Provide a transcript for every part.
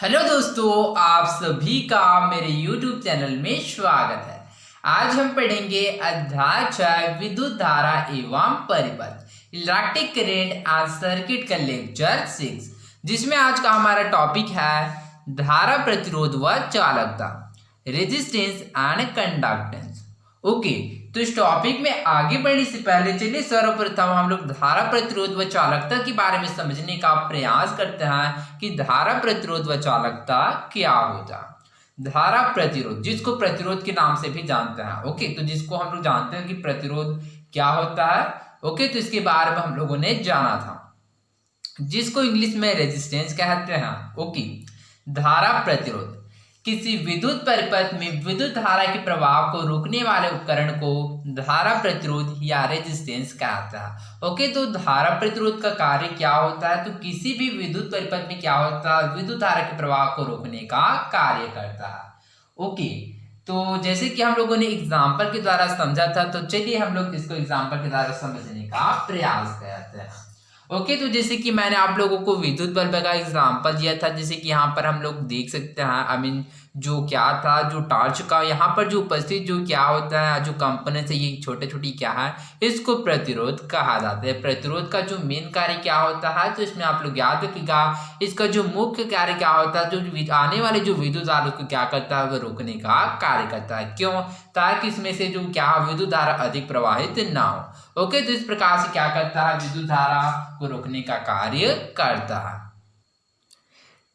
Hello दोस्तों, आप सभी का मेरे YouTube चैनल में स्वागत है। आज हम पढ़ेंगे अध्याय 6 विद्युत धारा एवं परिपथ इलेक्ट्रिक करेंट एंड सर्किट का लेक्चर 6, जिसमें आज का हमारा टॉपिक है धारा प्रतिरोध व चालकता, रेजिस्टेंस एंड कंडक्टेंस। ओके, तो इस टॉपिक में आगे बढ़ने से पहले चलिए सर्वप्रथम हम लोग धारा प्रतिरोध व चालकता के बारे में समझने का प्रयास करते हैं कि धारा प्रतिरोध व चालकता क्या होता है। धारा प्रतिरोध, जिसको प्रतिरोध के नाम से भी जानते हैं। ओके, तो जिसको हम लोग जानते हैं कि प्रतिरोध क्या होता है। ओके, तो इसके बारे में हम लोगों ने जाना था, जिसको इंग्लिश में रेजिस्टेंस कहते हैं। ओके, धारा प्रतिरोध किसी विद्युत परिपथ में विद्युत धारा के प्रवाह को रोकने वाले उपकरण को धारा प्रतिरोध या रेजिस्टेंस कहता है। ओके, तो धारा प्रतिरोध का कार्य क्या होता है? तो किसी भी विद्युत परिपथ में क्या होता है? विद्युत धारा के प्रवाह को रोकने का कार्य करता है। ओके, तो जैसे कि हम लोगों ने एग्जाम्पल के द्वारा समझा था, तो चलिए हम लोग इसको एग्जाम्पल के द्वारा समझने का प्रयास करते हैं। ओके, तो जैसे कि मैंने आप लोगों को विद्युत बल्ब का एग्जांपल दिया था, जैसे कि यहाँ पर हम लोग देख सकते हैं जो क्या था, जो टॉर्च का यहाँ पर जो उपस्थित जो क्या होता है, जो कंपोनेंट्स है, ये छोटे छोटी क्या है, इसको प्रतिरोध कहा जाता है। प्रतिरोध का जो मेन कार्य क्या होता है, तो इसमें आप लोग याद रखिएगा, इसका जो मुख्य कार्य क्या होता है, जो आने वाले जो विद्युत धारा को क्या करता है, वो रोकने का कार्य करता है। क्यों? ताकि इसमें से जो क्या विद्युत धारा अधिक प्रवाहित ना हो। ओके, तो इस प्रकार से क्या करता है, विद्युत धारा को रोकने का कार्य करता है।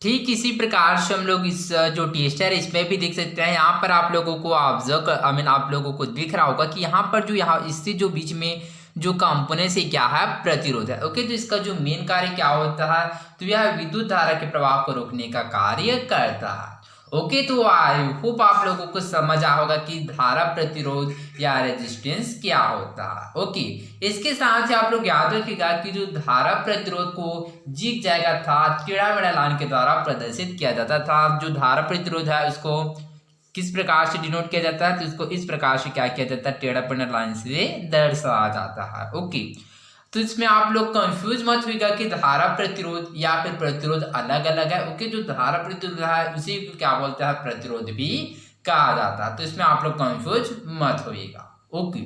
ठीक इसी प्रकार से हम लोग इस जो टेस्ट है इसमें भी देख सकते हैं। यहाँ पर आप लोगों को आप लोगों को दिख रहा होगा कि यहाँ पर जो यहाँ इससे जो बीच में जो कंपोनेंट से क्या है, प्रतिरोध है। ओके, तो इसका जो मेन कार्य क्या होता है, तो यह विद्युत धारा के प्रवाह को रोकने का कार्य करता है। ओके, तो आई होप आप लोगों को समझ आ होगा कि धारा प्रतिरोध या रेजिस्टेंस क्या होता है। ओके, इसके साथ ही आप लोग याद रखिएगा कि जो धारा प्रतिरोध को जिग जैग था टेढ़ा मेढ़ा लाइन के द्वारा प्रदर्शित किया जाता था। जो धारा प्रतिरोध है उसको किस प्रकार से डिनोट किया जाता है, तो इसको इस प्रकार से क्या किया जाता है, टेढ़ा मेढ़ा लाइन से दर्शाया जाता है। ओके, तो इसमें आप लोग कंफ्यूज मत होइएगा कि धारा प्रतिरोध या फिर प्रतिरोध अलग अलग है। ओके, जो धारा प्रतिरोध है उसी को क्या बोलते हैं, प्रतिरोध भी कहा जाता है। तो इसमें आप लोग कंफ्यूज मत होइएगा। ओके,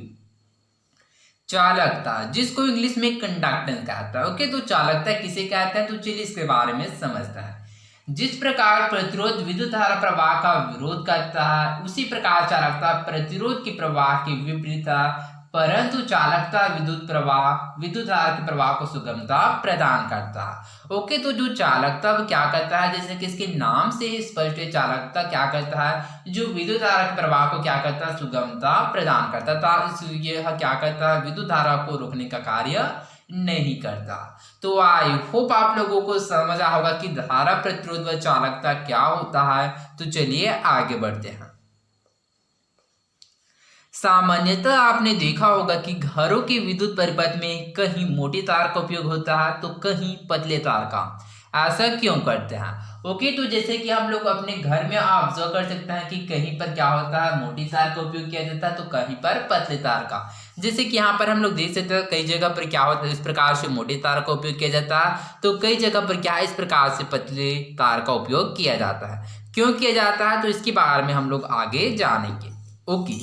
चालकता, जिसको इंग्लिश में कंडक्टेंस कहता है। ओके, तो चालकता किसे कहते हैं, तो चलिए इसके बारे में समझते हैं। जिस प्रकार प्रतिरोध विद्युत धारा प्रवाह का विरोध करता है, उसी प्रकार चालकता प्रतिरोध के प्रवाह के विपरीत है, परंतु चालकता विद्युत धारा के प्रवाह को सुगमता प्रदान करता है। ओके, तो जो चालकता वो क्या करता है, जैसे कि इसके नाम से स्पष्ट है, चालकता क्या करता है, जो विद्युत धारा के प्रवाह को क्या करता है, सुगमता प्रदान करता था। यह क्या करता है, विद्युत धारा को रोकने का कार्य नहीं करता। तो आई होप आप लोगों को समझ आ होगा कि धारा प्रतिरोध व चालकता क्या होता है। तो चलिए आगे बढ़ते हैं। सामान्यतः आपने देखा होगा कि घरों के विद्युत परिपथ में कहीं मोटी तार का उपयोग होता है तो कहीं पतले तार का। ऐसा क्यों करते हैं? ओके, तो जैसे कि हम लोग अपने घर में ऑब्जर्व कर सकते हैं कि कहीं पर क्या होता है, मोटी तार का उपयोग किया जाता है तो कहीं पर पतले तार का। जैसे कि यहाँ पर हम लोग देख सकते हैं कई जगह पर क्या होता है, इस प्रकार से मोटे तार का उपयोग किया जाता है, तो कई जगह पर क्या है, इस प्रकार से पतले तार का उपयोग किया जाता है। क्यों किया जाता है, तो इसके बारे में हम लोग आगे जानेंगे। ओके,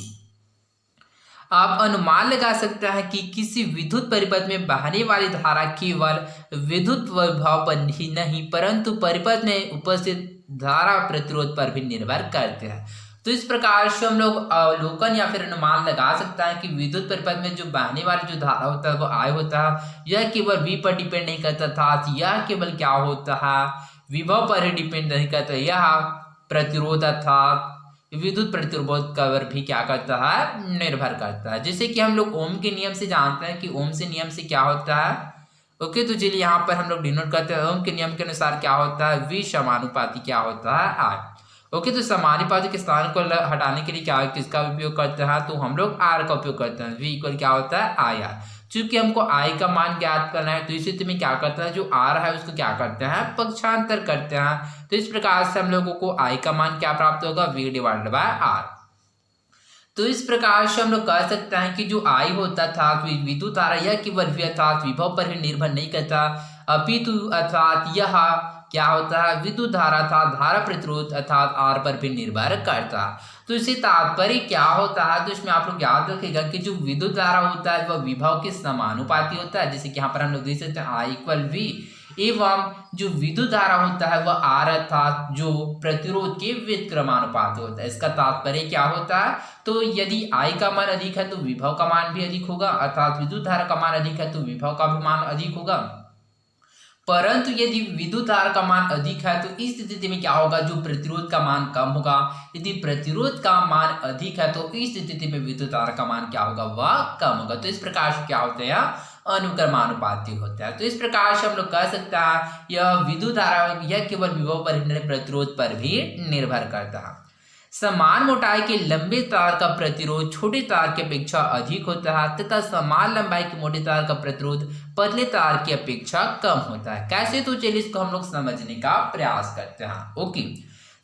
आप अनुमान लगा सकते हैं कि किसी विद्युत परिपथ में बहने वाली धारा केवल विद्युत विभव पर ही नहीं परंतु परिपथ में उपस्थित धारा प्रतिरोध पर भी निर्भर करते हैं। तो इस प्रकार से हम लोग अवलोकन या फिर अनुमान लगा सकता है कि विद्युत परिपथ में जो बहने वाली जो धारा होता है वो I होता है, यह केवल V पर डिपेंड नहीं करता था, यह केवल क्या होता है, विभव पर ही डिपेंड नहीं करता, यह प्रतिरोध अर्थात विद्युत प्रतिरोध पर भी क्या करता है, निर्भर करता है। जैसे कि हम लोग ओम के नियम से जानते हैं कि ओम से नियम से क्या होता है। ओके, तो चलिए यहाँ पर हम लोग डिनोट करते हैं। ओम के नियम के अनुसार क्या होता है, V समानुपाती क्या होता है, R। ओके, तो समानुपाती के स्थान को हटाने के लिए क्या किसका उपयोग करते हैं, तो हम लोग R का उपयोग करते हैं। V इक्वल क्या होता है, IR। चूंकि हमको I का मान ज्ञात करना है तो इस स्थिति में क्या करता है, जो R है उसको क्या करते हैं, पक्षांतर करते हैं। तो इस प्रकार से हम लोगों को I का मान क्या प्राप्त होगा, V डिवाइडेड बाय R। तो इस प्रकार से हम लोग कह सकते हैं कि जो I होता था विद्युत धारा यह केवल V अर्थात विभव पर ही निर्भर नहीं करता, अपितु अर्थात यह क्या होता है, विद्युत धारा था धारा प्रतिरोध अर्थात आर पर भी निर्भर करता है। तो इससे तात्पर्य क्या होता है, तो इसमें आप लोग याद रखिएगा कि जो विद्युत धारा होता है वह विभव के समानुपाती होता है, जैसे कि यहाँ पर हम लोग देख सकते हैं I इक्वल V, एवं जो विद्युत धारा होता है वह आर अर्थात जो प्रतिरोध के व्युत्क्रमानुपाती होता है। इसका तात्पर्य क्या होता है, तो यदि I का मान अधिक है तो विभव का मान भी अधिक होगा, अर्थात विद्युत धारा का मान अधिक है तो विभव का भी मान अधिक होगा। परंतु यदि विद्युत धारा का मान अधिक है तो इस स्थिति में क्या होगा, जो प्रतिरोध का मान कम होगा। यदि प्रतिरोध का मान अधिक है तो इस स्थिति में विद्युत धारा का मान क्या होगा, वह कम होगा। तो इस प्रकार से क्या होता है, अनुक्रमानुपाती होता है। तो इस प्रकार से हम लोग कह सकते हैं यह विद्युत धारा यह केवल विभव पर प्रतिरोध पर भी निर्भर करता है। समान मोटाई के लंबे तार का प्रतिरोध छोटे तार की अपेक्षा अधिक होता है तथा समान लंबाई के मोटे तार का प्रतिरोध पतले तार की अपेक्षा कम होता है। कैसे, तो चलिए इसको हम लोग समझने का प्रयास करते हैं। ओके,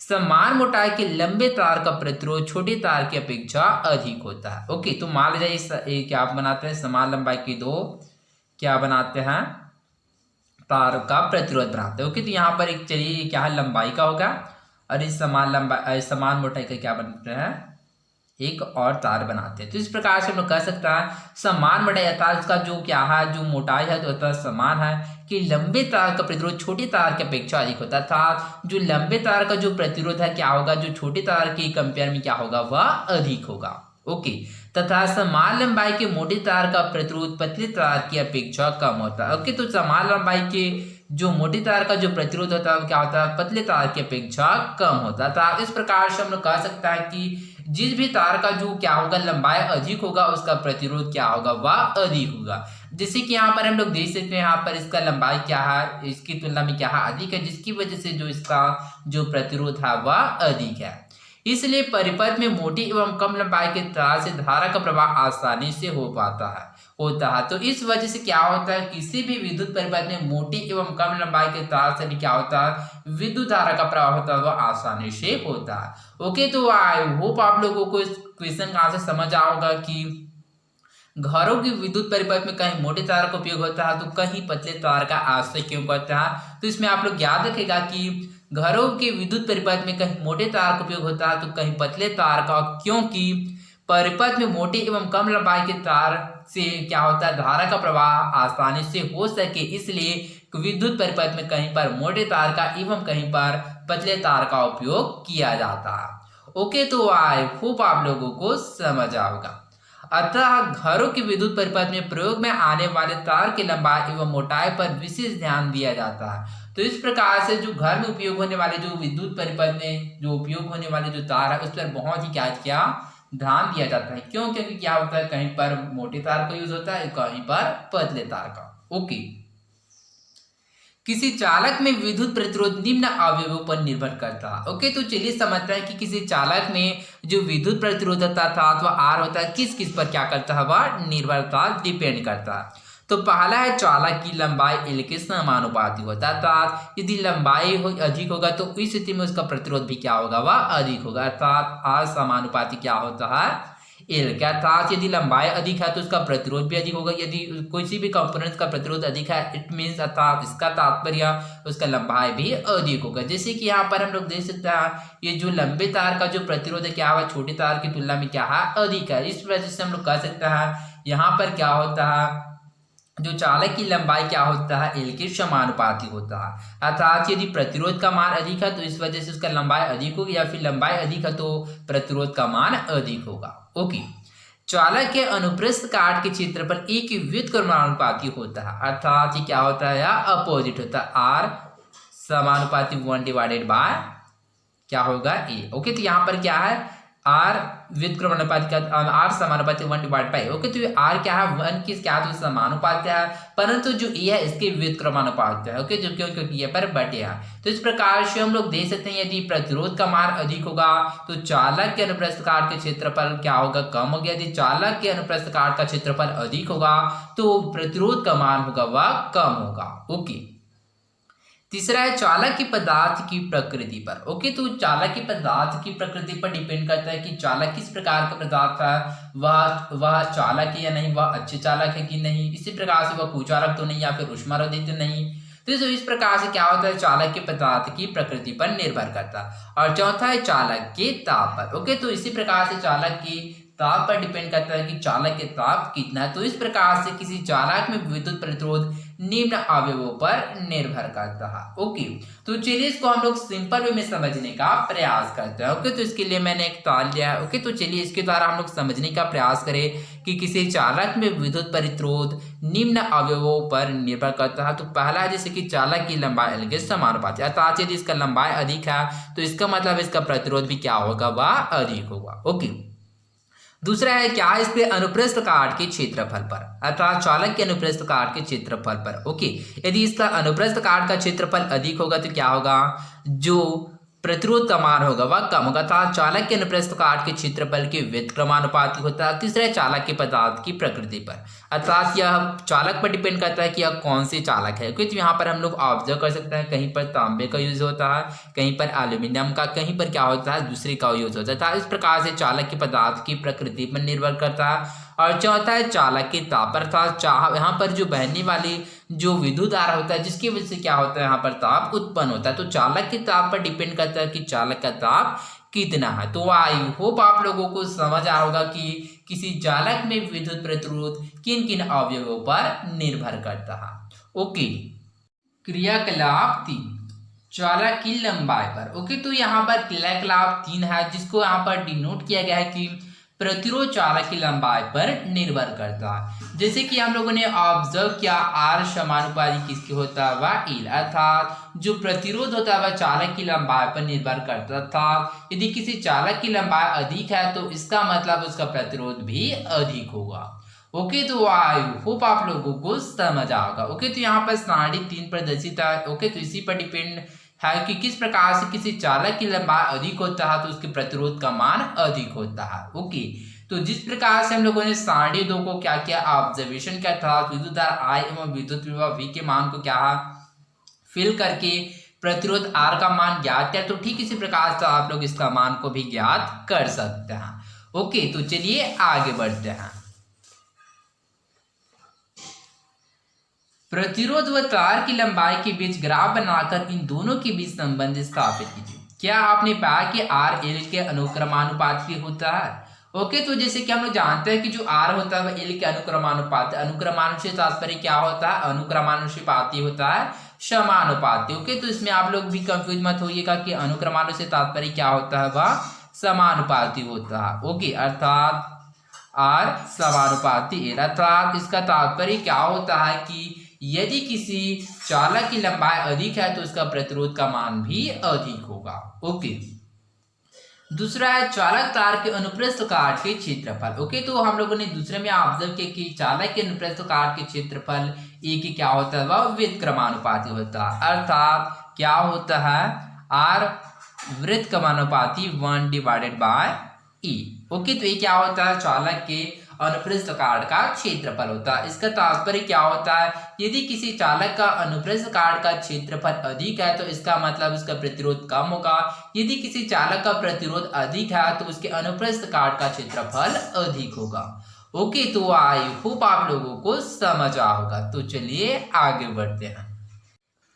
समान मोटाई के लंबे तार का प्रतिरोध छोटे तार की अपेक्षा अधिक होता है। ओके, तो मान लीजिए क्या आप बनाते हैं, समान लंबाई के दो क्या बनाते हैं, तार का प्रतिरोध बनाते हैं। ओके, तो यहाँ पर एक चलिए क्या है, लंबाई का होगा और इस समान लंबाई समान मोटाई का क्या बनाते हैं, एक और तार बनाते हैं। तो इस प्रकार से हम लोग कह सकते हैं समान मोटाई अर्थात इसका जो क्या है, जो मोटाई है तो समान है कि लंबे तार का प्रतिरोध छोटे तार की अपेक्षा अधिक होता है, अर्थात जो लंबे तार का जो प्रतिरोध है क्या होगा, जो छोटे तार के कंपेयर में क्या होगा, वह अधिक होगा। ओके, तथा समान लंबाई के मोटे तार का प्रतिरोध पतले तार की अपेक्षा कम होता है। ओके, तो समान लंबाई के जो मोटे तार का जो प्रतिरोध होता है क्या होता है, पतले तार की अपेक्षा कम होता है। इस प्रकार से हम लोग कह सकते हैं कि जिस भी तार का जो क्या होगा, लंबाई अधिक होगा उसका प्रतिरोध क्या होगा, वह अधिक होगा। जैसे कि यहाँ पर हम लोग देख सकते हैं, यहाँ पर इसका लंबाई क्या है, इसकी तुलना में क्या है, अधिक है, जिसकी वजह से जो इसका जो प्रतिरोध है वह अधिक है। इसलिए परिपथ में मोटी एवं कम लंबाई के तार से धारा का प्रवाह आसानी से होता है। तो इस वजह से क्या होता है, किसी भी विद्युत परिपथ में मोटी एवं कम लंबाई के तार से भी क्या होता है, विद्युत धारा का प्रवाह होता है वह आसानी से होता है। ओके, तो आई होप आप लोगों को इस क्वेश्चन का आंसर समझ आओगा कि घरों की विद्युत परिपथ में कहीं मोटे तार का उपयोग होता है तो कहीं पतले तार का आश्रय क्यों करता है। तो इसमें आप लोग याद रखेगा कि घरों के विद्युत परिपथ में कहीं मोटे तार का उपयोग होता है तो कहीं पतले तार का, क्योंकि परिपथ में मोटे एवं कम लंबाई के तार से क्या होता है, धारा का प्रवाह आसानी से हो सके, इसलिए विद्युत परिपथ में कहीं पर मोटे तार का एवं कहीं पर पतले तार का उपयोग किया जाता है। ओके, तो आई होप आप लोगों को समझ आओगा। अतः घरों के विद्युत परिपथ में प्रयोग में आने वाले तार की लंबाई एवं मोटाई पर विशेष ध्यान दिया जाता है। तो इस प्रकार से जो घर में उपयोग होने वाले जो विद्युत परिपथ में जो उपयोग होने वाले जो तार है उस पर बहुत ही क्या ध्यान दिया जाता है। क्यों, क्योंकि क्या होता है, कहीं पर मोटे तार का यूज होता है, कहीं पर पतले तार का। ओके, किसी चालक में विद्युत प्रतिरोध निम्न अवयवों पर निर्भर करता है। ओके, तो चलिए समझते हैं कि किसी चालक में जो विद्युत प्रतिरोध होता था अथवा आर होता है, किस किस पर क्या करता है, वह निर्भरता डिपेंड करता है। तो पहला है चालक की लंबाई एल के समानुपाती होता है, अर्थात यदि लंबाई अधिक होगा तो इस स्थिति में उसका प्रतिरोध भी क्या होगा, वह अधिक होगा, अर्थात आर समानुपाती क्या होता है, एल का। अर्थात यदि लंबाई अधिक है तो उसका प्रतिरोध भी अधिक होगा। यदि किसी भी कंपोनेंट का प्रतिरोध अधिक है इट मीन्स अर्थात इसका तात्पर्य उसका लंबाई भी अधिक होगा। जैसे कि यहाँ पर हम लोग देख सकते हैं ये जो लंबे तार का जो प्रतिरोध है क्या है, छोटे तार की तुलना में क्या है, अधिक है। इस वजह से हम लोग कह सकते हैं यहाँ पर क्या होता है, जो चालक की लंबाई क्या होता है, एल के समानुपाती होता है। अर्थात यदि प्रतिरोध का मान अधिक है तो इस वजह से उसका लंबाई अधिक होगी, या फिर लंबाई अधिक है तो प्रतिरोध का मान अधिक होगा। ओके, चालक के अनुप्रस्थ काट के क्षेत्रफल ए के व्युत्क्रमानुपाती होता है, अर्थात ये क्या होता है, या अपोजिट होता है, आर समानुपाती 1 डिवाइडेड बाय क्या होगा, ए। ओके, तो यहाँ पर क्या है, आर व्युत्क्रमानुपाती का आर समानुपाती 1 डिवाइड बाय। ओके, तो आर क्या है, 1 किस क्या तो समानुपाती है, परंतु जो ए है इसके व्युत्क्रमानुपाती है। ओके, जो क्योंकि ये पर बटे है। तो इस प्रकार से हम लोग देख सकते हैं यदि प्रतिरोध का मान अधिक होगा तो चालक के अनुप्रस्थ काट के क्षेत्रफल क्या होगा, कम हो गया। यदि चालक के अनुप्रस्थ काट का क्षेत्रफल अधिक होगा तो प्रतिरोध का मान होगा वह कम होगा। ओके, तीसरा है चालक की पदार्थ की प्रकृति पर। ओके, तो चालक की पदार्थ की प्रकृति पर डिपेंड करता है कि चालक किस प्रकार का पदार्थ है, वह चालक है या नहीं, वह अच्छे चालक है कि नहीं, इसी प्रकार से वह कुचालक तो नहीं या फिर ऊष्मारोधी तो नहीं। तो इस प्रकार से क्या होता है, चालक के पदार्थ की प्रकृति पर निर्भर करता है। और चौथा है चालक के ताप पर। ओके, तो इसी प्रकार से चालक की ताप पर डिपेंड करता है कि चालक के ताप कितना है। तो इस प्रकार से किसी चालक में विद्युत प्रतिरोध निम्न अवयवों पर निर्भर करता है। ओके, तो चलिए इसको हम लोग सिंपल वे में समझने का प्रयास करते हैं। ओके, तो इसके लिए मैंने एक ताल लिया है। ओके, तो चलिए इसके द्वारा हम लोग समझने का प्रयास करें कि किसी चालक में विद्युत प्रतिरोध निम्न अवयवों पर निर्भर करता है। तो पहला है जैसे कि चालक की लंबाई L के समानुपाती, अर्थात यदि इसका लंबाई अधिक है तो इसका मतलब इसका प्रतिरोध भी क्या होगा, वह अधिक होगा। ओके, दूसरा है क्या, इस पे अनुप्रस्थ काट के क्षेत्रफल पर, अर्थात चालक के अनुप्रस्थ काट के क्षेत्रफल पर। ओके, यदि इसका अनुप्रस्थ काट का क्षेत्रफल अधिक होगा तो क्या होगा, जो प्रतिरोध का मान होगा वह कम होगा, अर्थात चालक के अनुप्रस्थ काट के क्षेत्रफल के व्युत्क्रमानुपाती होता है। तीसरा है चालक के पदार्थ की प्रकृति पर, अर्थात यह चालक पर डिपेंड करता है कि यह कौन से चालक है। क्योंकि यहाँ पर हम लोग ऑब्जर्व कर सकते हैं कहीं पर तांबे का यूज होता है, कहीं पर एल्यूमिनियम का, कहीं पर क्या होता है दूसरे का यूज होता है। इस प्रकार से चालक के पदार्थ की प्रकृति पर निर्भर करता है। और चौथा है चालक के ताप, अर्थात यहाँ पर जो बहने वाली जो विद्युत धारा होता है जिसकी वजह से क्या होता है, यहाँ पर ताप उत्पन्न होता है। तो चालक के ताप पर डिपेंड करता है कि चालक का ताप कितना है। तो आई होप आप लोगों को समझ आ होगा कि किसी चालक में विद्युत प्रतिरोध किन किन अवयवों पर निर्भर करता है। ओके, क्रियाकलाप 3, चालक की लंबाई पर। ओके, तो यहाँ पर क्रियाकलाप 3 है जिसको यहाँ पर डिनोट किया गया है कि प्रतिरोध चालक की लंबाई पर निर्भर करता है। जैसे कि हम लोगों ने ऑब्जर्व किया R समानुपाती किसके होता है, वह L, अर्थात जो प्रतिरोध होता है वह चालक की लंबाई पर निर्भर करता था। यदि किसी चालक की लंबाई अधिक है तो इसका मतलब उसका प्रतिरोध भी अधिक होगा। ओके, तो आई होप आप लोगों को समझ आएगा। ओके, तो यहाँ पर 3.5 प्रदर्शित है। ओके, तो इसी पर डिपेंड है कि किस प्रकार से किसी चालक की लंबाई अधिक होता है तो उसके प्रतिरोध का मान अधिक होता है। ओके, तो जिस प्रकार से हम लोगों ने 2.5 को क्या किया, ऑब्जर्वेशन किया था, विद्युत धारा I एवं विद्युत विभव V के मान को क्या फिल करके प्रतिरोध R का मान ज्ञात किया। तो ठीक इसी प्रकार से आप लोग इसका मान को भी ज्ञात कर सकते हैं। ओके, तो चलिए आगे बढ़ते हैं। प्रतिरोध व तार की लंबाई के बीच ग्राफ बनाकर इन दोनों के बीच संबंध स्थापित कीजिए। क्या आपने पाया कि R L के अनुक्रमानुपाती होता है। ओके, तो जैसे कि हम लोग जानते हैं कि जो R होता है वह L के अनुक्रमानुपाती, अनुक्रमानुपाती तात्पर्य क्या होता है, अनुक्रमानुपाती होता है समानुपाती। ओके, तो इसमें आप लोग भी कंफ्यूज मत होइएगा कि अनुक्रमानुपाती तात्पर्य क्या होता है, वह समानुपाती होता है। ओके, अर्थात R समानुपाती L, अर्थात इसका तात्पर्य क्या होता है कि यदि किसी चालक की लंबाई अधिक है तो उसका प्रतिरोध का मान भी अधिक होगा। ओके, दूसरा है चालक तार के अनुप्रस्थ काट के क्षेत्रफल। ओके, तो हम लोगों ने दूसरे में ऑब्जर्व किया कि चालक के अनुप्रस्थ काट के क्षेत्रफल ए की क्या होता है, वह व्युत्क्रमानुपाती होता है, अर्थात क्या होता है, R व्युत्क्रमानुपाती 1/E। ओके, तो ये क्या होता है, चालक के अनुप्रस्थ काट का क्षेत्रफल होता है। इसका तात्पर्य क्या होता है, यदि किसी चालक का अनुप्रस्थ काट का क्षेत्रफल अधिक है तो इसका मतलब उसका प्रतिरोध कम होगा। यदि किसी चालक का प्रतिरोध अधिक है तो उसके अनुप्रस्थ काट का क्षेत्रफल अधिक होगा। ओके, तो आई होप आप लोगों को समझ आ होगा। तो चलिए आगे बढ़ते हैं।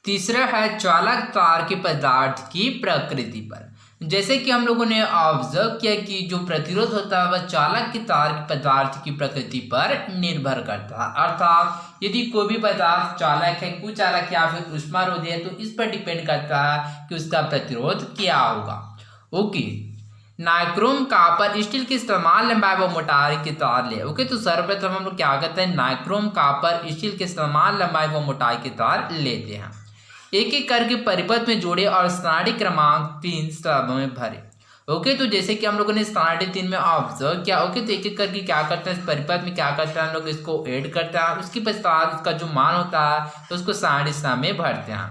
तीसरा है चालक तार के पदार्थ की प्रकृति पर। जैसे कि हम लोगों ने ऑब्जर्व किया कि जो प्रतिरोध होता है वह चालक के तार के पदार्थ की प्रकृति पर निर्भर करता है, अर्थात यदि कोई भी पदार्थ चालक है, कुचालक या फिर ऊष्मारोधी है तो इस पर डिपेंड करता है कि उसका प्रतिरोध क्या होगा। ओके, नाइक्रोम कॉपर स्टील की समान लंबाई व मोटाई के तार ले। ओके, तो सर्वप्रथम हम लोग क्या करते हैं, नाइक्रोम कॉपर स्टील के समान लंबाई व मोटाई के तार लेते हैं, एक एक करके परिपथ में जोड़े और सारणी क्रमांक 3 स्तंभों में भरे। ओके, तो जैसे कि हम लोगों ने 3.5 में ऑब्जर्व किया। ओके, तो एक एक करके क्या करते हैं, इस परिपथ में क्या करते हैं, हम लोग इसको ऐड करते हैं, उसके पश्चात इसका जो मान होता है तो उसको सारणी में भरते हैं।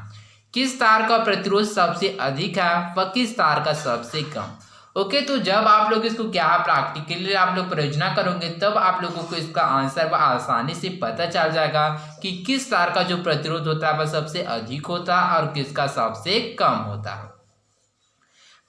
किस तार का प्रतिरोध सबसे अधिक है व किस तार का सबसे कम। ओके, तो जब आप लोग इसको क्या प्रैक्टिकली आप लोग प्रयोजना करोगे तब आप लोगों को इसका आंसर आसानी से पता चल जाएगा कि किस तार का जो प्रतिरोध होता है वह सबसे अधिक होता है और किसका सबसे कम होता है।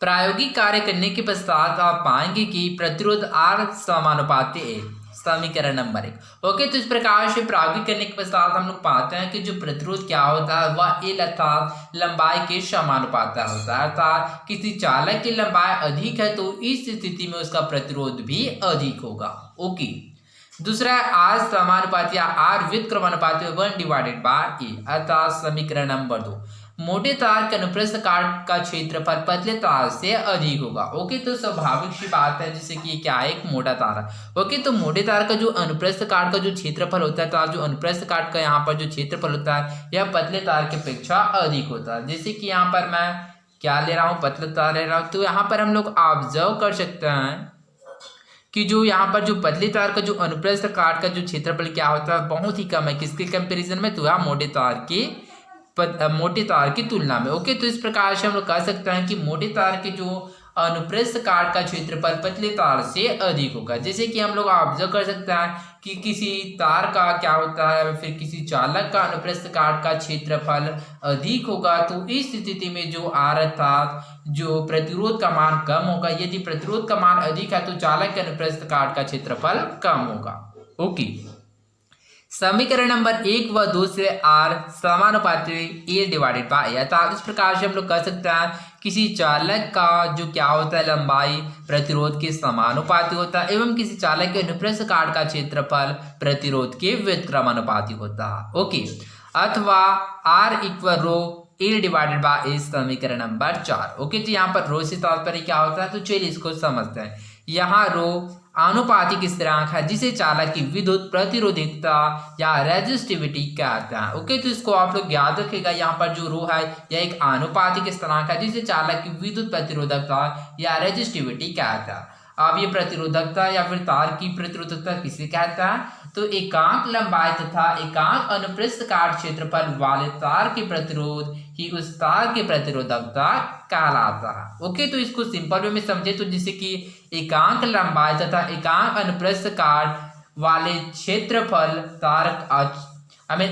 प्रायोगिक कार्य करने के पश्चात आप पाएंगे कि प्रतिरोध R समानुपाती A समीकरण नंबर 1। ओके, तो इस प्रकार से प्रायोगिक करने के पश्चात हम लोग पाते हैं कि जो प्रतिरोध क्या होता है वह एल अर्थात लंबाई के समानुपाती होता है। अर्थात किसी चालक की लंबाई अधिक है तो इस स्थिति में उसका प्रतिरोध भी अधिक होगा। ओके, दूसरा है आर समानुपाती या आर व्युत्क्रमानुपाती 1/a अर्थात समीकरण नंबर 2। मोटे तार के अनुप्रस्थ काट का क्षेत्रफल पतले तार से अधिक होगा। ओके, तो स्वाभाविक सी बात है, जैसे कि क्या है, एक मोटा तार है। ओके, तो मोटे तार का जो अनुप्रस्थ काट का जो क्षेत्रफल होता है, तार जो अनुप्रस्थ काट का यहाँ पर जो क्षेत्रफल होता है यह पतले तार की अपेक्षा अधिक होता है। जैसे कि यहाँ पर मैं क्या ले रहा हूँ, पतले तार ले रहा हूँ, तो यहाँ पर हम लोग ऑब्जर्व कर सकते हैं कि जो यहाँ पर जो पतली तार का जो अनुप्रस्थ काट का जो क्षेत्रफल क्या होता है बहुत ही कम है, किसके कंपैरिजन में, तो यह मोटे तार की तुलना में। ओके, तो इस प्रकार से हम लोग कह सकते हैं कि मोटे तार के जो अनुप्रस्थ काट का क्षेत्रफल पतले तार से अधिक होगा। जैसे कि हम लोग ऑब्जर्व कर सकते हैं कि किसी तार का क्या होता है, फिर किसी चालक का अनुप्रस्थ काट का क्षेत्रफल अधिक होगा तो इस स्थिति में जो आर अर्थात जो प्रतिरोध का मान कम होगा। यदि प्रतिरोध का मान अधिक है तो चालक के अनुप्रस्थ काट का क्षेत्रफल कम होगा। ओके, समीकरण नंबर 1 व 2 से आर समानुपाती a/a अर्थात इस प्रकार से हम लोग कह सकते हैं किसी चालक का जो क्या होता है लंबाई प्रतिरोध के समानुपाती होता है एवं किसी चालक के अनुप्रस्थ काट का क्षेत्रफल प्रतिरोध के व्युत्क्रमानुपाती होता है। ओके, अथवा r इक्वल रो a/a समीकरण नंबर 4। ओके, तो यहाँ पर रो से तात्पर्य क्या होता है, तो चलिए इसको समझते हैं। यहाँ रो आनुपातिक स्थिरांक है जिसे चालक की विद्युत प्रतिरोधकता या रेजिस्टिविटी कहते हैं। ओके, तो इसको आप लोग याद रखिएगा। यहाँ पर जो रो है यह एक आनुपातिक स्थिरांक है जिसे चालक की विद्युत प्रतिरोधकता या रेजिस्टिविटी कहता है। अब ये प्रतिरोधकता या फिर तार की प्रतिरोधकता किसे कहता है, तो एकांक लंबाई तथा एकांक अनुप्रस्थ काट क्षेत्रफल वाले तार के प्रतिरोध ही उस तार की प्रतिरोधकता कहलाता है। ओके, तो इसको सिंपल वे में समझे तो जैसे कि एकांक लंबाई तथा एकांक अनुप्रस्थ काट वाले क्षेत्रफल तार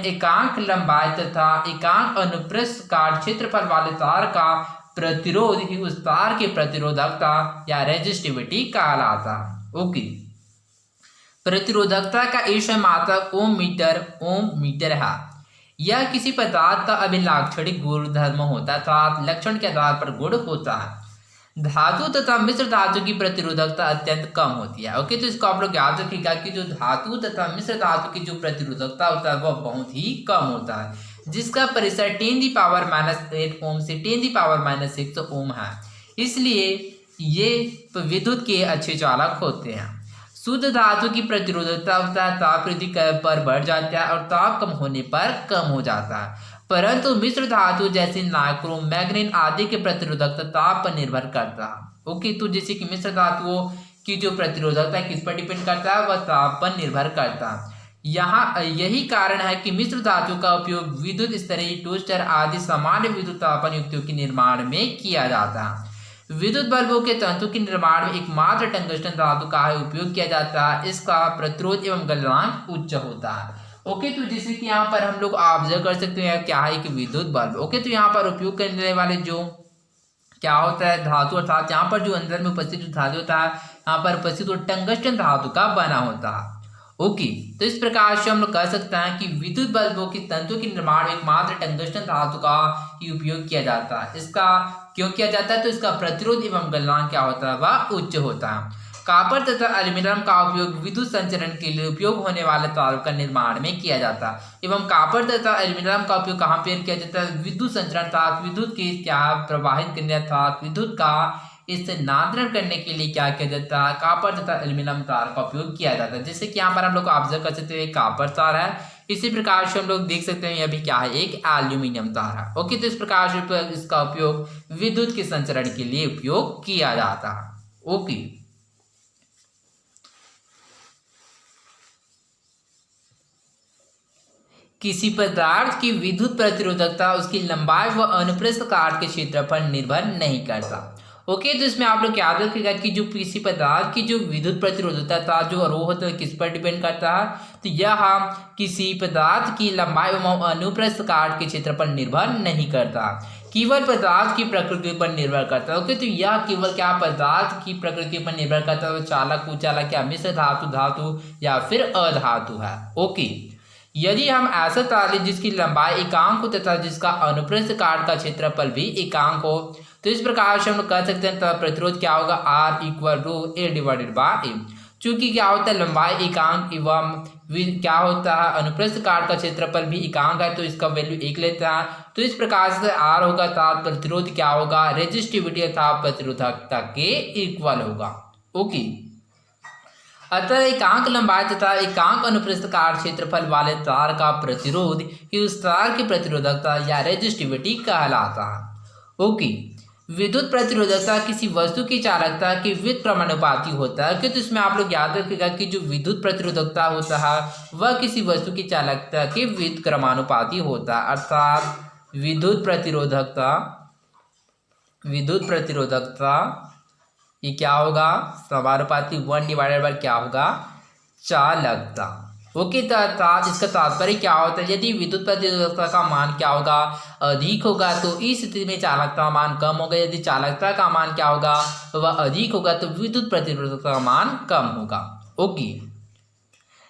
एकांक लंबाई तथा एकांक अनुप्रस्थ काट क्षेत्रफल वाले तार का प्रतिरोध ही उस तार की प्रतिरोधकता या रेजिस्टिविटी कहलाता है। ओके, प्रतिरोधकता का ईर्षण मात्रक ओम मीटर है। यह किसी पदार्थ का अभिलाक्षणिक गुणधर्म होता था, लक्षण के आधार पर गुण होता है। धातु तथा मिश्र धातु की प्रतिरोधकता अत्यंत कम होती है। ओके, तो इसको आप लोग याद रखिएगा कि जो धातु तथा मिश्र धातु की जो प्रतिरोधकता होता है वह बहुत ही कम होता है, जिसका परिसर 10⁻⁸ ओम से 10⁻⁶ ओम है। इसलिए ये विद्युत के अच्छे चालक होते हैं। शुद्ध धातु की प्रतिरोधकता होता है ताप वृद्धि पर बढ़ जाता है और ताप कम होने पर कम हो जाता है, परंतु मिश्र धातु जैसे नाइक्रोम मैग्नीन आदि की प्रतिरोधकता ताप पर निर्भर करता है। ओके, तो जैसे कि मिश्र धातुओं की जो प्रतिरोधकता किस पर डिपेंड करता है, वह ताप पर निर्भर करता है। यहाँ यही कारण है कि मिश्र धातु का उपयोग विद्युत स्तरीय टोस्टर आदि सामान्य विद्युत तापन युक्तियों के निर्माण में किया जाता है। विद्युत बल्बों के तंतु के निर्माण में एकमात्र टंगस्टन धातु का उपयोग किया जाता है। इसका प्रतिरोध एवं गलनांक उच्च होता है। ओके, तो जैसे कि यहाँ पर हम लोग ऑब्जर्व कर सकते हैं क्या है कि विद्युत बल्ब। ओके, तो यहाँ पर उपयोग करने वाले जो क्या होता है धातु अर्थात यहाँ पर जो अंदर में उपस्थित जो धातु होता है यहाँ पर उपस्थित वो टंगस्टन धातु का बना होता है। ओके, तो इस प्रकार से हम लोग कह सकते हैं कि विद्युत बल्बों के तंतु के निर्माण में एकमात्र टंगस्टन धातु का ही उपयोग किया जाता है। इसका क्यों किया जाता है, तो इसका प्रतिरोध एवं गलनांक क्या होता है, वह उच्च होता है। कॉपर तथा एल्यूमिनियम का उपयोग विद्युत संचरण के लिए उपयोग होने वाले तारों का निर्माण में किया जाता है एवं कॉपर तथा एल्यूमिनियम का उपयोग कहाँ पर किया जाता है, विद्युत संचरण अर्थात विद्युत के क्या प्रवाहित करने अर्थात विद्युत का स्थानांतरण करने के लिए क्या किया जाता है, कॉपर तथा एल्यूमिनियम तार का उपयोग किया जाता है। जैसे कि यहाँ पर हम लोग ऑब्जर्व कर सकते हैं कॉपर तार है, इसी प्रकार से हम लोग देख सकते हैं यह भी क्या है, एक एल्यूमिनियम तार है। ओके, तो इस प्रकार से इसका उपयोग विद्युत के संचरण के लिए उपयोग किया जाता है। ओके, किसी पदार्थ की विद्युत प्रतिरोधकता उसकी लंबाई व अनुप्रस्थ काट के क्षेत्रफल निर्भर नहीं करता। ओके, तो इसमें आप लोग याद रखिएगा कि जो किसी पदार्थ की जो विद्युत प्रतिरोधकता था जो रो होता है किस पर डिपेंड करता है, तो यह किसी पदार्थ की लंबाई एवं अनुप्रस्थ काट के क्षेत्र पर निर्भर नहीं करता। केवल पदार्थ की प्रकृति पर निर्भर करता है। ओके, तो यह केवल क्या पदार्थ की प्रकृति पर निर्भर करता है, चालक कुचालक क्या मिश्र धातु धातु या फिर अधातु है। ओके, यदि हम ऐसा तार लें जिसकी लंबाई एकांक हो तथा जिसका अनुप्रस्थ काट का क्षेत्रफल भी एकांक हो, तो इस प्रकार से हम लोग कह सकते हैं प्रतिरोध क्या होगा, R equal to A divided by A। चूंकि क्या होता है लंबाई एकांक एवं क्या होता है अनुप्रस्थ काट का क्षेत्रफल भी एकांक है, तो इसका वैल्यू 1 लेता है। तो इस प्रकार से R होगा अर्थात प्रतिरोध क्या होगा, रेजिस्टिविटी अर्थात प्रतिरोधकता के इक्वल होगा। ओके, अतः एकांक लंबाई तथा एकांक अनुप्रस्थ काट क्षेत्रफल वाले तार का प्रतिरोध ही उस तार की प्रतिरोधकता या रेजिस्टिविटी कहलाता है। ओके, विद्युत प्रतिरोधकता किसी वस्तु की चालकता के व्युत्क्रमानुपाती होता है। क्योंकि इसमें आप लोग याद रखिएगा कि जो विद्युत प्रतिरोधकता होता है वह किसी वस्तु की चालकता के व्युत्क्रमानुपाती होता है, अर्थात विद्युत प्रतिरोधकता ये क्या होगा, समानुपाती 1 डिवाइडेड बाय क्या होगा, चालकता। ओके, अर्थात इसका तात्पर्य क्या होता है, यदि विद्युत प्रतिरोधकता का मान क्या होगा, अधिक होगा तो इस स्थिति में चालकता का मान कम होगा। यदि चालकता का मान क्या होगा, वह अधिक होगा तो विद्युत प्रतिरोधकता का मान कम होगा। ओके,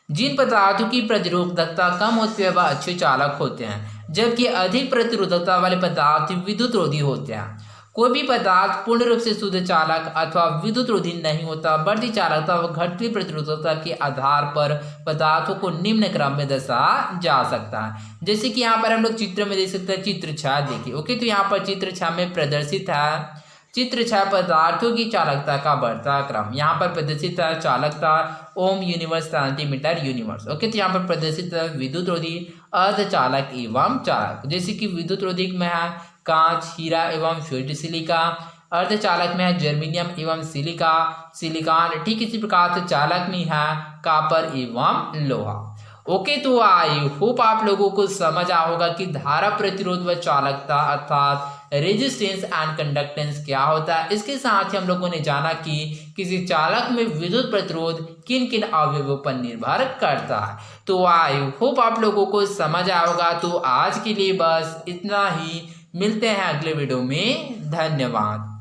जिन पदार्थों की प्रतिरोधकता कम होती है वह अच्छे चालक होते हैं, जबकि अधिक प्रतिरोधकता वाले पदार्थ विद्युत रोधी होते हैं। कोई भी पदार्थ पूर्ण रूप से शुद्ध चालक अथवा विद्युत रोधी नहीं होता। बढ़ती चालकता व घटती प्रतिरोधकता के आधार पर पदार्थों को निम्न क्रम में दर्शाया जा सकता है। जैसे कि यहाँ पर हम लोग चित्र में देख सकते हैं, चित्र 6 देखिए। ओके, तो यहाँ पर चित्र 6 में प्रदर्शित है चित्र 6 पदार्थों की चालकता का बढ़ता क्रम। यहाँ पर प्रदर्शित है चालकता ओम यूनिवर्स सेंटीमीटर यूनिवर्स। ओके, तो यहाँ पर प्रदर्शित है विद्युत रोधी, अर्धचालक एवं चालक। जैसे कि विद्युत रोधी में है कांच, हीरा एवं फ्यूज्ड सिलिका। अर्धचालक में है जर्मेनियम एवं सिलिकॉन। ठीक इसी प्रकार से चालक में है कॉपर एवं लोहा। ओके, तो आई होप आप लोगों को समझ आ होगा कि धारा प्रतिरोध व चालकता अर्थात रेजिस्टेंस एंड कंडक्टेंस क्या होता है। इसके साथ ही हम लोगों ने जाना कि किसी चालक में विद्युत प्रतिरोध किन किन अवयवों पर निर्भर करता है। तो आई होप आप लोगों को समझ आ होगा। तो आज के लिए बस इतना ही, मिलते हैं अगले वीडियो में। धन्यवाद।